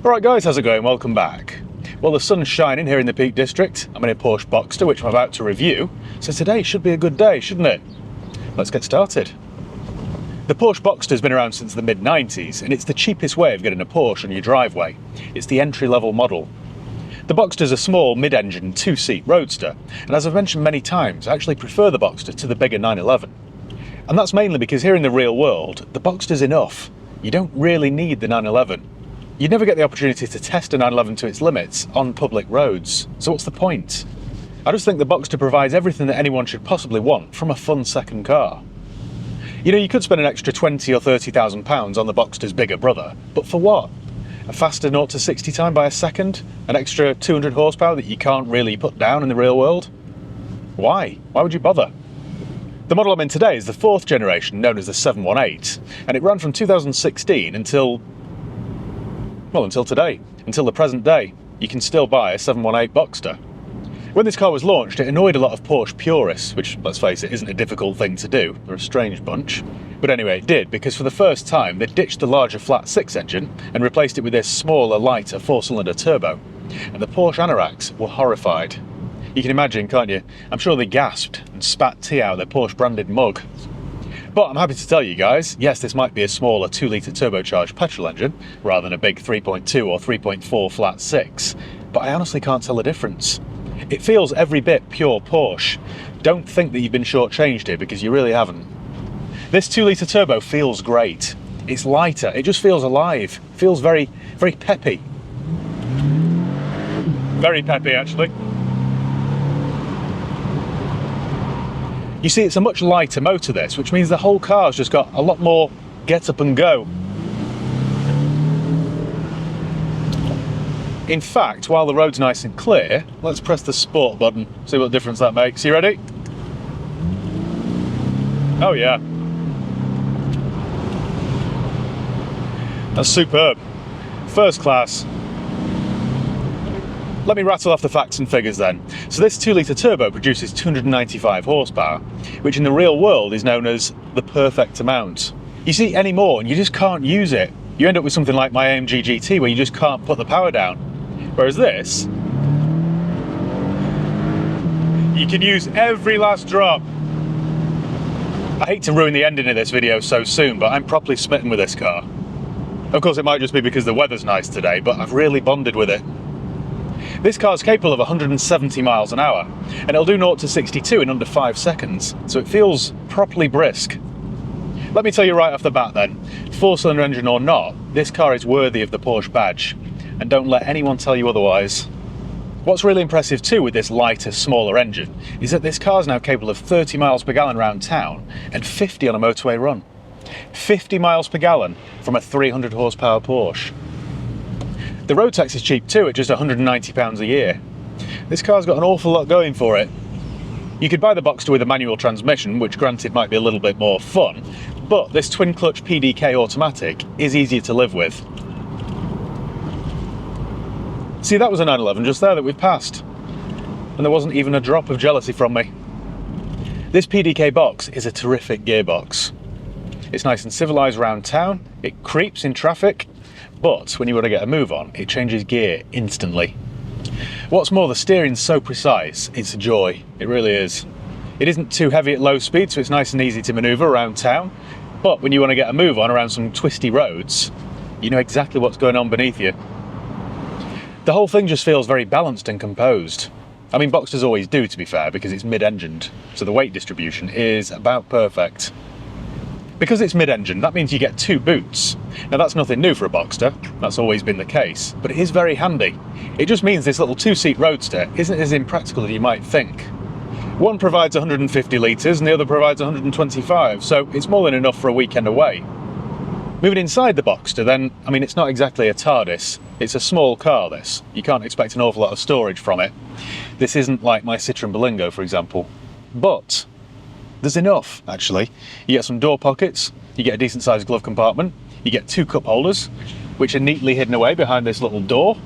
Alright guys, how's it going? Welcome back. Well, the sun's shining here in the Peak District. I'm in a Porsche Boxster, which I'm about to review. So today should be a good day, shouldn't it? Let's get started. The Porsche Boxster's been around since the mid-90s, and it's the cheapest way of getting a Porsche on your driveway. It's the entry-level model. The Boxster's a small, mid-engine, two-seat roadster, and as I've mentioned many times, I actually prefer the Boxster to the bigger 911. And that's mainly because here in the real world, the Boxster's enough. You don't really need the 911. You'd never get the opportunity to test a 911 to its limits on public roads, so what's the point? I just think the Boxster provides everything that anyone should possibly want from a fun second car. You know, you could spend an extra £20,000 or £30,000 on the Boxster's bigger brother, but for what? A faster 0 to 60 time by a second? An extra 200 horsepower that you can't really put down in the real world? Why? Why would you bother? The model I'm in today is the 4th generation, known as the 718, and it ran from 2016 until today, until the present day. You can still buy a 718 Boxster. When this car was launched, it annoyed a lot of Porsche purists, which, let's face it, isn't a difficult thing to do. They're a strange bunch. But anyway, it did, because for the first time, they ditched the larger flat 6 engine and replaced it with this smaller, lighter 4-cylinder turbo. And the Porsche anoraks were horrified. You can imagine, can't you? I'm sure they gasped and spat tea out of their Porsche branded mug. But I'm happy to tell you guys, yes, this might be a smaller 2-litre turbocharged petrol engine, rather than a big 3.2 or 3.4 flat 6, but I honestly can't tell the difference. It feels every bit pure Porsche. Don't think that you've been shortchanged here, because you really haven't. This 2-litre turbo feels great. It's lighter, it just feels alive. It feels very, very peppy. Very peppy, actually. You see, it's a much lighter motor, this, which means the whole car's just got a lot more get up and go. In fact, while the road's nice and clear, let's press the sport button, see what difference that makes. You ready? Oh yeah. That's superb. First class. Let me rattle off the facts and figures then. So this 2-litre turbo produces 295 horsepower, which in the real world is known as the perfect amount. You see, any more and you just can't use it. You end up with something like my AMG GT where you just can't put the power down. Whereas this, you can use every last drop. I hate to ruin the ending of this video so soon, but I'm properly smitten with this car. Of course, it might just be because the weather's nice today, but I've really bonded with it. This car's capable of 170 miles an hour, and it'll do 0 to 62 in under 5 seconds, so it feels properly brisk. Let me tell you right off the bat then, 4-cylinder engine or not, this car is worthy of the Porsche badge, and don't let anyone tell you otherwise. What's really impressive too with this lighter, smaller engine is that this car's now capable of 30 miles per gallon around town and 50 on a motorway run. 50 miles per gallon from a 300 horsepower Porsche. The road tax is cheap too, at just £190 a year. This car's got an awful lot going for it. You could buy the Boxster with a manual transmission, which granted might be a little bit more fun, but this twin clutch PDK automatic is easier to live with. See, that was a 911 just there that we've passed, and there wasn't even a drop of jealousy from me. This PDK box is a terrific gearbox. It's nice and civilised around town, it creeps in traffic, but when you want to get a move on, it changes gear instantly. What's more, the steering's so precise, it's a joy, it really is. It isn't too heavy at low speed, so it's nice and easy to manoeuvre around town, but when you want to get a move on around some twisty roads, you know exactly what's going on beneath you. The whole thing just feels very balanced and composed. I mean, Boxsters always do, to be fair, because it's mid-engined, so the weight distribution is about perfect. Because it's mid-engine, that means you get 2 boots. Now that's nothing new for a Boxster, that's always been the case, but it is very handy. It just means this little 2-seat roadster isn't as impractical as you might think. One provides 150 litres and the other provides 125, so it's more than enough for a weekend away. Moving inside the Boxster then, I mean, it's not exactly a TARDIS, it's a small car this. You can't expect an awful lot of storage from it. This isn't like my Citroen Berlingo, for example. But there's enough, actually. You get some door pockets, you get a decent sized glove compartment, you get 2 cup holders, which are neatly hidden away behind this little door.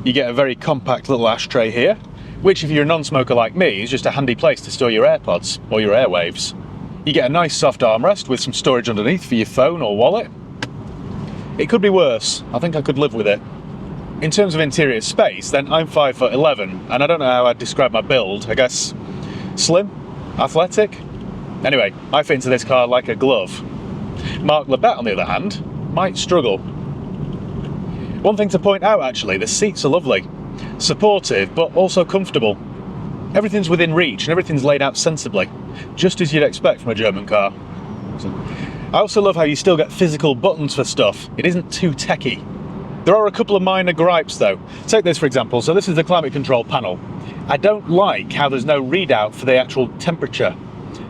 You get a very compact little ashtray here, which if you're a non-smoker like me, is just a handy place to store your AirPods or your airwaves. You get a nice soft armrest with some storage underneath for your phone or wallet. It could be worse. I think I could live with it. In terms of interior space, then I'm 5'11", and I don't know how I'd describe my build. I guess slim? Athletic? Anyway, I fit into this car like a glove. Mark Lebet, on the other hand, might struggle. One thing to point out, actually, the seats are lovely. Supportive, but also comfortable. Everything's within reach and everything's laid out sensibly, just as you'd expect from a German car. I also love how you still get physical buttons for stuff. It isn't too techy. There are a couple of minor gripes though. Take this for example, so this is the climate control panel. I don't like how there's no readout for the actual temperature.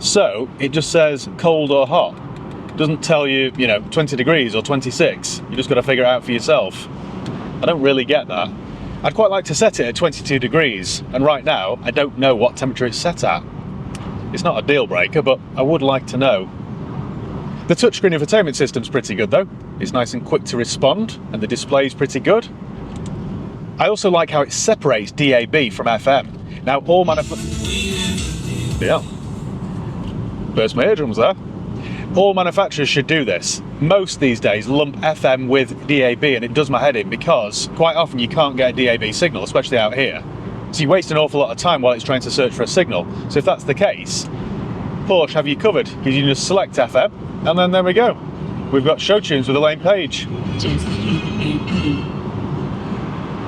So it just says cold or hot. It doesn't tell you, 20 degrees or 26. You just got to figure it out for yourself. I don't really get that. I'd quite like to set it at 22 degrees, and right now I don't know what temperature it's set at. It's not a deal breaker, but I would like to know. The touchscreen infotainment system's pretty good though. It's nice and quick to respond, and the display's pretty good. I also like how it separates DAB from FM. Now all burst my eardrums there. All manufacturers should do this. Most these days lump FM with DAB, and it does my head in because quite often you can't get a DAB signal, especially out here. So you waste an awful lot of time while it's trying to search for a signal. So if that's the case, Porsche have you covered, because you just select FM, and then there we go. We've got show tunes with Elaine Page.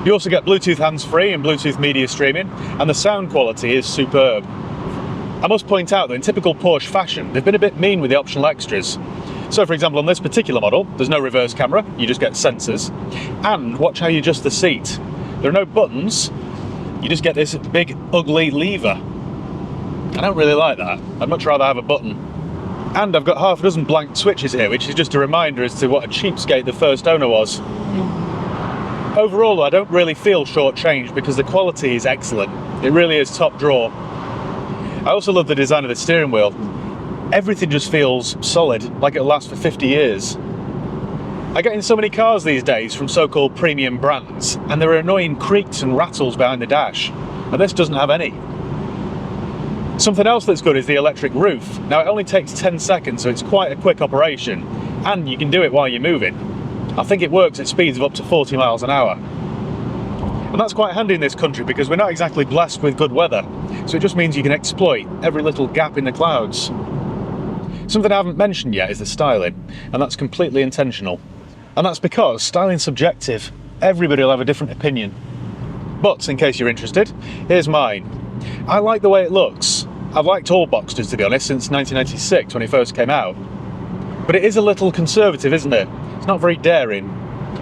You also get Bluetooth hands-free and Bluetooth media streaming, and the sound quality is superb. I must point out that in typical Porsche fashion, they've been a bit mean with the optional extras. So for example, on this particular model, there's no reverse camera, you just get sensors. And watch how you adjust the seat. There are no buttons, you just get this big, ugly lever. I don't really like that. I'd much rather have a button. And I've got half a dozen blank switches here, which is just a reminder as to what a cheapskate the first owner was. Overall, I don't really feel shortchanged because the quality is excellent. It really is top drawer. I also love the design of the steering wheel. Everything just feels solid, like it'll last for 50 years. I get in so many cars these days from so-called premium brands, and there are annoying creaks and rattles behind the dash, and this doesn't have any. Something else that's good is the electric roof. Now it only takes 10 seconds, so it's quite a quick operation, and you can do it while you're moving. I think it works at speeds of up to 40 miles an hour. And that's quite handy in this country because we're not exactly blessed with good weather, so it just means you can exploit every little gap in the clouds. Something I haven't mentioned yet is the styling, and that's completely intentional. And that's because styling's subjective. Everybody will have a different opinion. But in case you're interested, here's mine. I like the way it looks. I've liked all Boxsters, to be honest, since 1996 when it first came out. But it is a little conservative, isn't it? It's not very daring.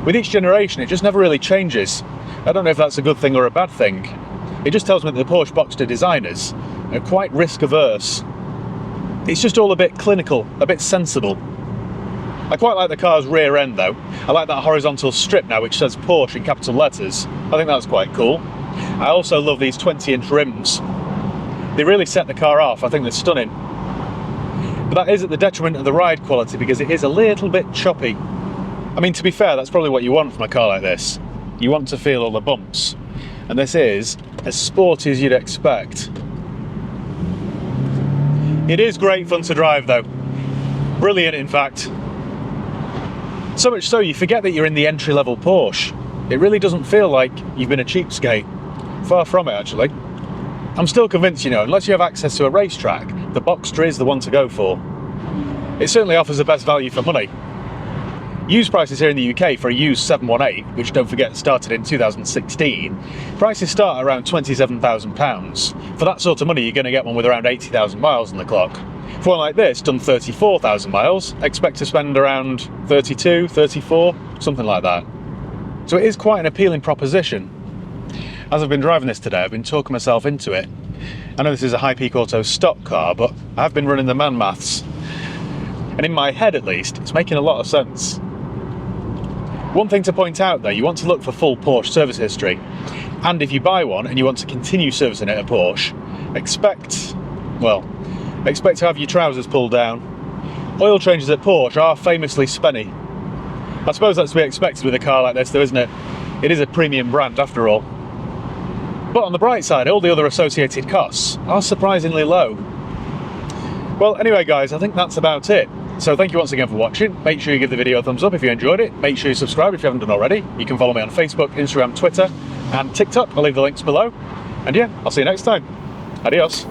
With each generation, it just never really changes. I don't know if that's a good thing or a bad thing. It just tells me that the Porsche Boxster designers are quite risk-averse. It's just all a bit clinical, a bit sensible. I quite like the car's rear end though. I like that horizontal strip now which says Porsche in capital letters. I think that's quite cool. I also love these 20-inch rims. They really set the car off. I think they're stunning. But that is at the detriment of the ride quality because it is a little bit choppy. I mean, to be fair, that's probably what you want from a car like this. You want to feel all the bumps. And this is as sporty as you'd expect. It is great fun to drive though. Brilliant, in fact. So much so you forget that you're in the entry-level Porsche. It really doesn't feel like you've been a cheapskate. Far from it, actually. I'm still convinced, unless you have access to a racetrack, the Boxster is the one to go for. It certainly offers the best value for money. Used prices here in the UK for a used 718, which don't forget started in 2016, prices start around £27,000. For that sort of money, you're going to get one with around 80,000 miles on the clock. For one like this, done 34,000 miles, expect to spend around 32, 34, something like that. So it is quite an appealing proposition. As I've been driving this today, I've been talking myself into it. I know this is a High Peak Auto stock car, but I've been running the man maths. And in my head at least, it's making a lot of sense. One thing to point out though, you want to look for full Porsche service history. And if you buy one and you want to continue servicing it at Porsche, expect to have your trousers pulled down. Oil changes at Porsche are famously spenny. I suppose that's to be expected with a car like this though, isn't it? It is a premium brand after all. But on the bright side, all the other associated costs are surprisingly low. Well, anyway guys, I think that's about it. So thank you once again for watching. Make sure you give the video a thumbs up if you enjoyed it. Make sure you subscribe if you haven't done already. You can follow me on Facebook, Instagram, Twitter, and TikTok. I'll leave the links below. And yeah, I'll see you next time. Adios.